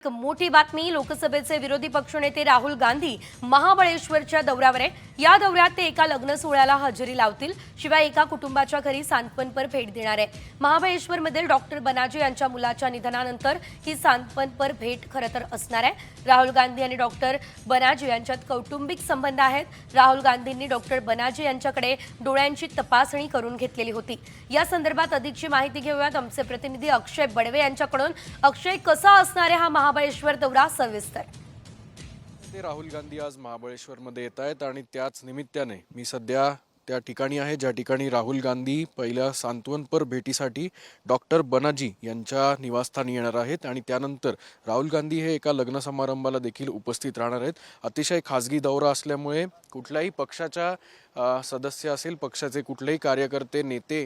एक मोठी बातमी लोकसभेचे विरोधी पक्षनेते राहुल गांधी महाबळेश्वरच्या दौऱ्यावर आहे। या दौऱ्यात ते एका लग्न सोहळ्याला हजेरी लावतील, शिवाय एका कुटुंबाच्या घरी सांत्वनपर भेट देणार आहे। महाबळेश्वरमधील डॉक्टर बनाजी यांच्या मुलाच्या निधनानंतर ही सांत्वनपर भेट खरं तर असणार आहे। राहुल गांधी आणि डॉक्टर बनाजी यांच्यात कौटुंबिक संबंध आहेत। राहुल गांधींनी डॉक्टर बनाजी यांच्याकडे डोळ्यांची तपासणी करून घेतलेली होती। या संदर्भात अधिकची माहिती घेऊयात आमचे प्रतिनिधी अक्षय बडवे यांच्याकडून। अक्षय, कसा असणार आहे हा महाबळेश्वर दौरा सविस्तर? राहुल गांधी आज महाबळेश्वरमध्ये येत आहेत आणि त्याच निमित्ताने मी सध्या त्या ठिकाणी आहे ज्या ठिकाणी राहुल गांधी पहिल्या सांत्वनपर भेटीसाठी डॉक्टर बनाजी यांच्या निवासस्थानी येणार आहेत आणि त्यानंतर राहुल गांधी हे एका लग्न समारंभाला देखील उपस्थित राहणार आहेत। अतिशय खासगी दौरा असल्यामुळे कुठल्याही पक्षाच्या सदस्य असेल, पक्षाचे कुठलेही कार्यकर्ते नेते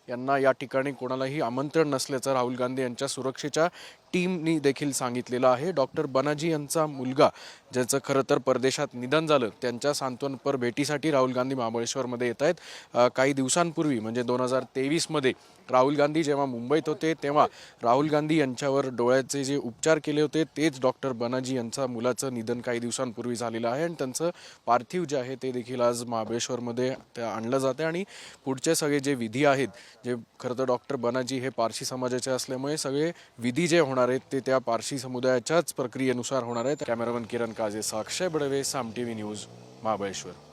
यांना या ठिकाणी कोणालाही आमंत्रण नसल्याचं राहुल गांधी यांच्या सुरक्षेच्या टीमनी देखील सांगितलेलं आहे। डॉक्टर बनाजी यांचा मुलगा ज्याचं खरं तर परदेशात निधन झालं, त्यांच्या सांत्वनपर भेटीसाठी राहुल गांधी महाबळेश्वरमध्ये येत आहेत। काही दिवसांपूर्वी म्हणजे 2023 मध्ये राहुल गांधी जेव्हा मुंबईत होते तेव्हा राहुल गांधी यांच्यावर डोळ्याचे जे उपचार केले होते तेच डॉक्टर बनाजी यांच्या मुलाचं निधन काही दिवसांपूर्वी झालेलं आहे आणि त्यांचं पार्थिव जे आहे ते देखील आज महाबळेश्वरमध्ये आणलं जाते आणि पुढचे सगळे जे विधी आहेत, जे खरं तर डॉक्टर बनाजी हे पारशी समाजाचे असल्यामुळे सगळे विधी जे होणार आहेत ते त्या पारशी समुदायाच्याच प्रक्रियेनुसार होणार आहेत। कॅमेरामन किरण काजेसह अक्षय बडवे, साम टीव्ही न्यूज, महाबळेश्वर।